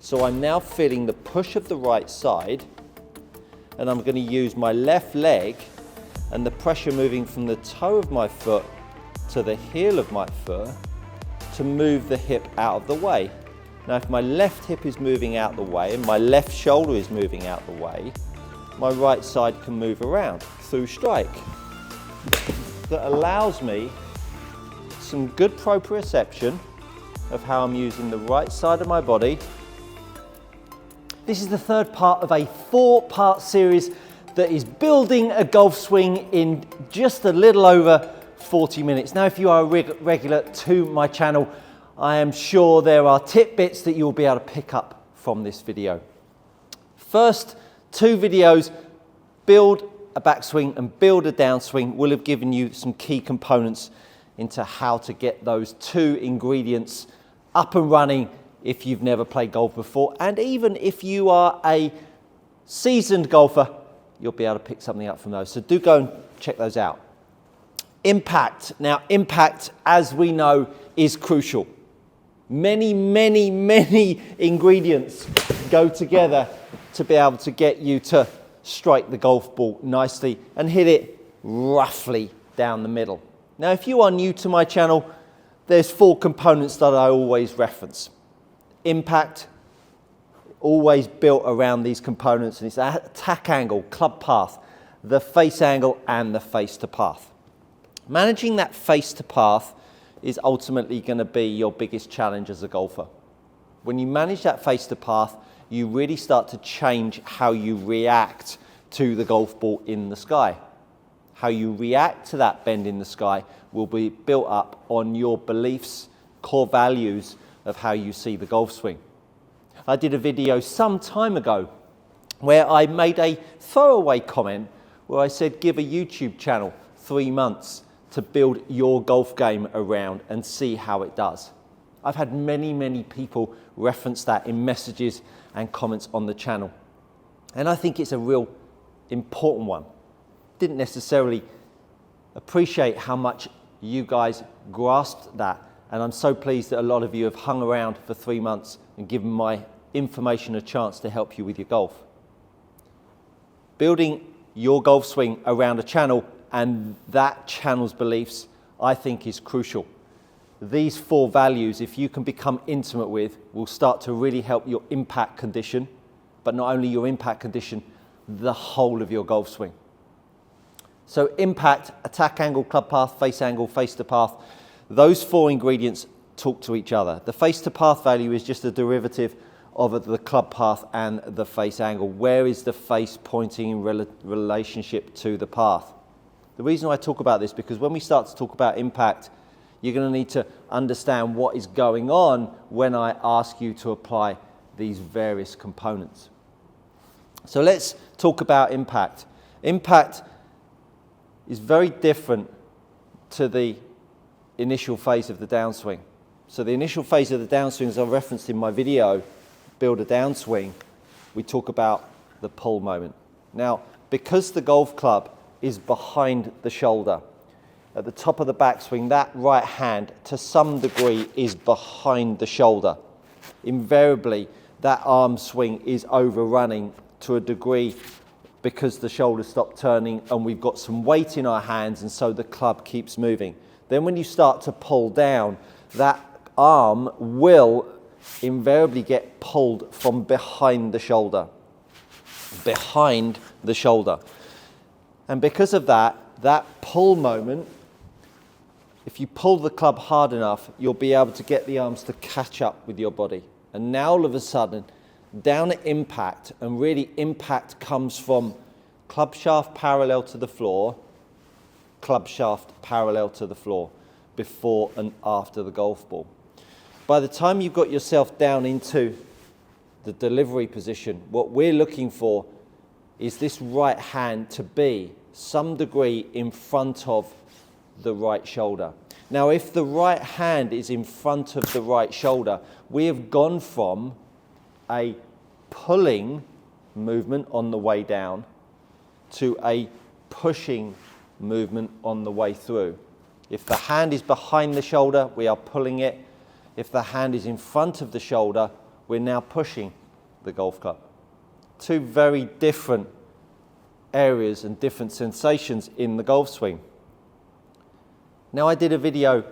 So I'm now feeling the push of the right side, and I'm going to use my left leg and the pressure moving from the toe of my foot to the heel of my foot to move the hip out of the way. Now if my left hip is moving out the way and my left shoulder is moving out the way, my right side can move around through strike. That allows me some good proprioception of how I'm using the right side of my body. This is the third part of a 4-part series that is building a golf swing in just a little over 40 minutes. Now, if you are a regular to my channel, I am sure there are tidbits that you'll be able to pick up from this video. First 2 videos, build a backswing and build a downswing, will have given you some key components into how to get those 2 ingredients up and running if you've never played golf before, and even if you are a seasoned golfer, you'll be able to pick something up from those. So do go and check those out. Impact. Now, impact, as we know, is crucial. Many ingredients go together to be able to get you to strike the golf ball nicely and hit it roughly down the middle. Now, if you are new to my channel, there's 4 components that I always reference. Impact, always built around these components, and it's the attack angle, club path, the face angle, and the face to path. Managing that face to path is ultimately going to be your biggest challenge as a golfer. When you manage that face to path, you really start to change how you react to the golf ball in the sky. How you react to that bend in the sky will be built up on your beliefs, core values of how you see the golf swing. I did a video some time ago where I made a throwaway comment where I said give a YouTube channel 3 months to build your golf game around and see how it does. I've had many people reference that in messages and comments on the channel, and I think it's a real important one. Didn't necessarily appreciate how much you guys grasped that, and I'm so pleased that a lot of you have hung around for 3 months and given my information a chance to help you with your golf. Building your golf swing around a channel and that channel's beliefs, I think, is crucial. These 4 values, if you can become intimate with, will start to really help your impact condition, but not only your impact condition, the whole of your golf swing. So impact, attack angle, club path, face angle, face to path, those 4 ingredients talk to each other. The face to path value is just a derivative of the club path and the face angle. Where is the face pointing in relationship to the path? The reason I talk about this, because when we start to talk about impact, you're going to need to understand what is going on when I ask you to apply these various components. So let's talk about impact. Impact is very different to the initial phase of the downswing. So the initial phase of the downswing, as I referenced in my video, Build a Downswing, we talk about the pull moment. Now, because the golf club is behind the shoulder, at the top of the backswing, that right hand, to some degree, is behind the shoulder. Invariably, that arm swing is overrunning to a degree because the shoulders stop turning and we've got some weight in our hands, and so the club keeps moving. Then when you start to pull down, that arm will invariably get pulled from behind the shoulder. Behind the shoulder. And because of that, that pull moment, if you pull the club hard enough, you'll be able to get the arms to catch up with your body. And now all of a sudden, down at impact, and really impact comes from club shaft parallel to the floor, club shaft parallel to the floor, before and after the golf ball. By the time you've got yourself down into the delivery position, what we're looking for is this right hand to be some degree in front of the right shoulder. Now, if the right hand is in front of the right shoulder, we have gone from a pulling movement on the way down to a pushing movement on the way through. If the hand is behind the shoulder, we are pulling it. If the hand is in front of the shoulder, we're now pushing the golf club. Two very different areas and different sensations in the golf swing. Now I did a video,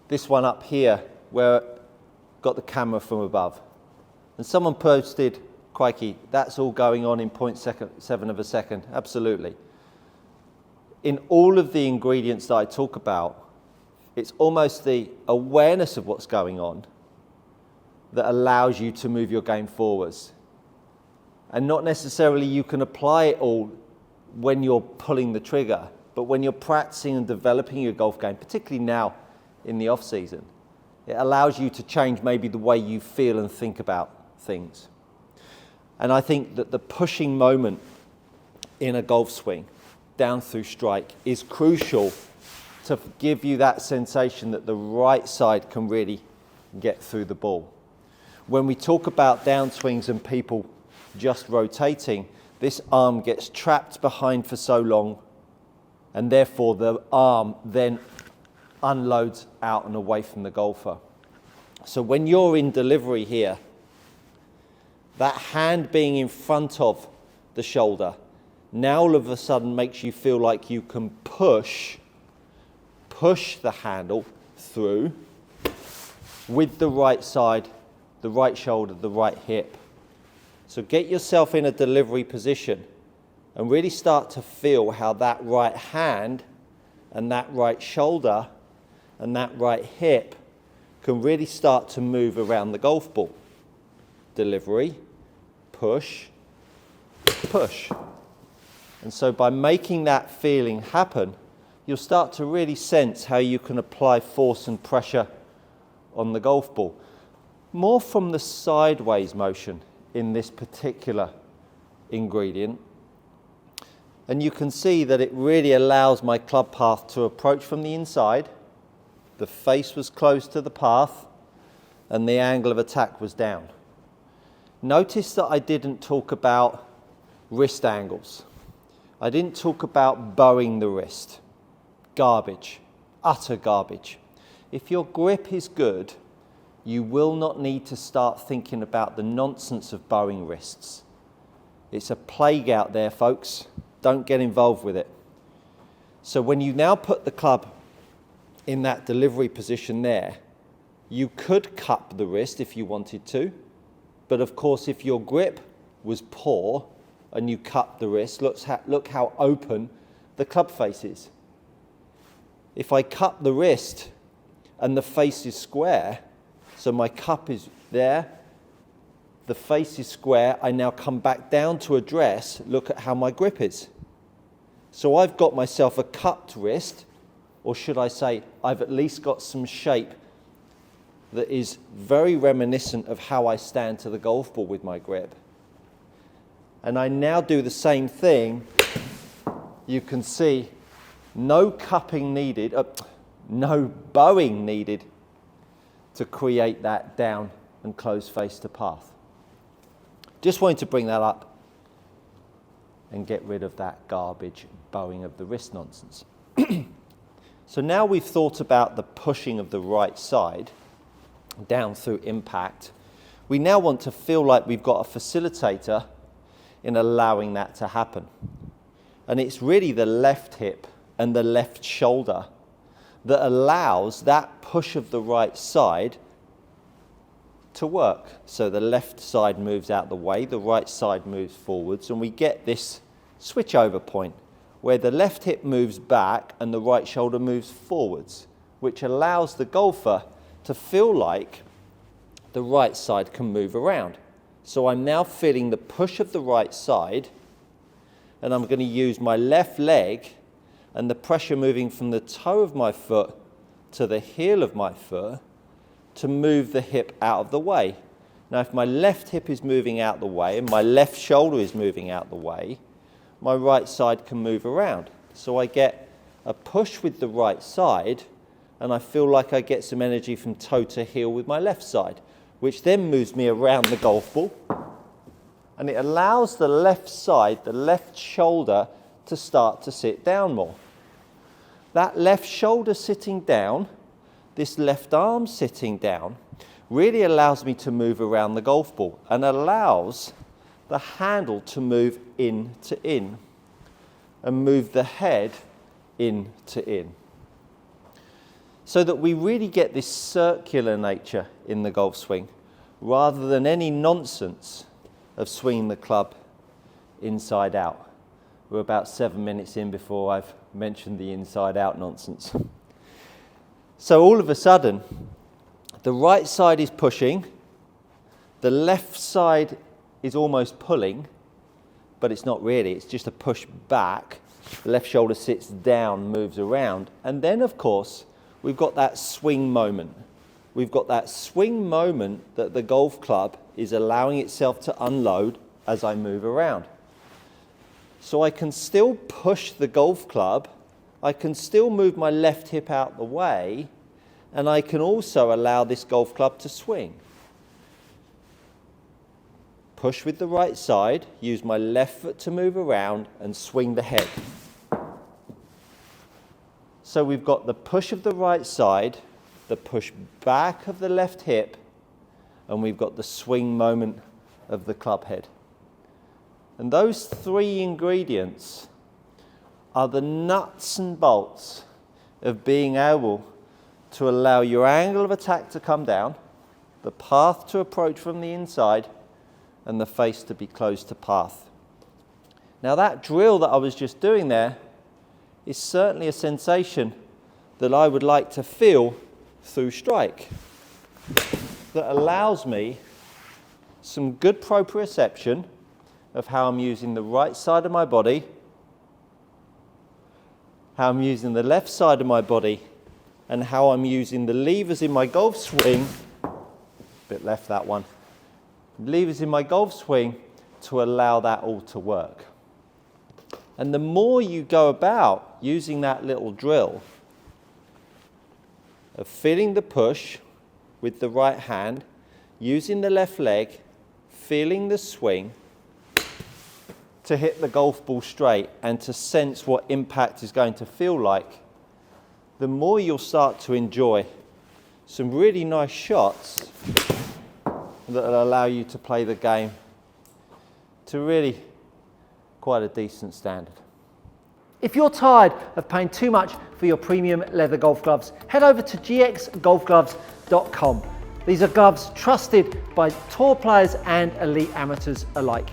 this one up here, where I got the camera from above. And someone posted, crikey, that's all going on in 0.7 of a second. Absolutely. In all of the ingredients that I talk about, it's almost the awareness of what's going on that allows you to move your game forwards. And not necessarily you can apply it all when you're pulling the trigger, but when you're practicing and developing your golf game, particularly now in the off season, it allows you to change maybe the way you feel and think about things. And I think that the pushing moment in a golf swing down through strike is crucial to give you that sensation that the right side can really get through the ball. When we talk about downswings and people just rotating, this arm gets trapped behind for so long, and therefore the arm then unloads out and away from the golfer. So when you're in delivery here, that hand being in front of the shoulder now all of a sudden makes you feel like you can push the handle through with the right side, the right shoulder, the right hip. So get yourself in a delivery position and really start to feel how that right hand and that right shoulder and that right hip can really start to move around the golf ball. Delivery, push, push. And so by making that feeling happen, you'll start to really sense how you can apply force and pressure on the golf ball. More from the sideways motion in this particular ingredient. And you can see that it really allows my club path to approach from the inside. The face was close to the path and the angle of attack was down. Notice that I didn't talk about wrist angles. I didn't talk about bowing the wrist. Garbage, utter garbage. If your grip is good, you will not need to start thinking about the nonsense of bowing wrists. It's a plague out there, folks. Don't get involved with it. So when you now put the club in that delivery position there, you could cup the wrist if you wanted to. But of course, if your grip was poor and you cup the wrist, look how open the club face is. If I cup the wrist and the face is square, so my cup is there, the face is square, I now come back down to address, look at how my grip is. So I've got myself a cupped wrist, or should I say, I've at least got some shape that is very reminiscent of how I stand to the golf ball with my grip. And I now do the same thing. You can see no cupping needed, no bowing needed to create that down and close face to path. Just wanted to bring that up and get rid of that garbage bowing of the wrist nonsense. So now we've thought about the pushing of the right side down through impact. We now want to feel like we've got a facilitator in allowing that to happen. And it's really the left hip and the left shoulder that allows that push of the right side to work. So the left side moves out the way, the right side moves forwards, and we get this switch over point where the left hip moves back and the right shoulder moves forwards, which allows the golfer to feel like the right side can move around. So I'm now feeling the push of the right side, and I'm going to use my left leg and the pressure moving from the toe of my foot to the heel of my foot to move the hip out of the way. Now, if my left hip is moving out the way and my left shoulder is moving out the way, my right side can move around. So I get a push with the right side, and I feel like I get some energy from toe to heel with my left side, which then moves me around the golf ball, and it allows the left side, the left shoulder, to start to sit down more. That left shoulder sitting down, this left arm sitting down, really allows me to move around the golf ball and allows the handle to move in to in and move the head in to in. So that we really get this circular nature in the golf swing rather than any nonsense of swinging the club inside out. We're about 7 minutes in before I've mentioned the inside out nonsense. So all of a sudden, the right side is pushing, the left side is almost pulling, but it's not really, it's just a push back. The left shoulder sits down, moves around, and then of course, we've got that swing moment. We've got that swing moment that the golf club is allowing itself to unload as I move around. So I can still push the golf club, I can still move my left hip out the way, and I can also allow this golf club to swing. Push with the right side, use my left foot to move around and swing the head. So we've got the push of the right side, the push back of the left hip, and we've got the swing moment of the club head. And those three ingredients are the nuts and bolts of being able to allow your angle of attack to come down, the path to approach from the inside, and the face to be close to path. Now that drill that I was just doing there is certainly a sensation that I would like to feel through strike, that allows me some good proprioception of how I'm using the right side of my body, how I'm using the left side of my body, and how I'm using the levers in my golf swing, bit left that one, levers in my golf swing to allow that all to work. And the more you go about using that little drill of feeling the push with the right hand, using the left leg, feeling the swing to hit the golf ball straight and to sense what impact is going to feel like, the more you'll start to enjoy some really nice shots that will allow you to play the game to really quite a decent standard. If you're tired of paying too much for your premium leather golf gloves, head over to gxgolfgloves.com. These are gloves trusted by tour players and elite amateurs alike.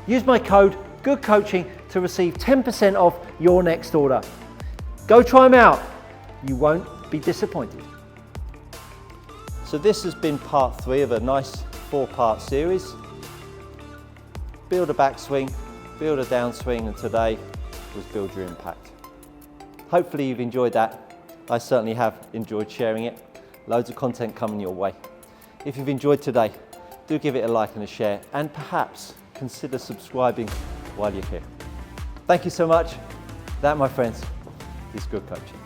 Use my code GOODCOACHING to receive 10% off your next order. Go try them out. You won't be disappointed. So this has been part 3 of a nice 4-part series. Build a backswing, build a downswing, and today was build your impact. Hopefully you've enjoyed that. I certainly have enjoyed sharing it. Loads of content coming your way. If you've enjoyed today, do give it a like and a share, and perhaps consider subscribing while you're here. Thank you so much. That, my friends, is good coaching.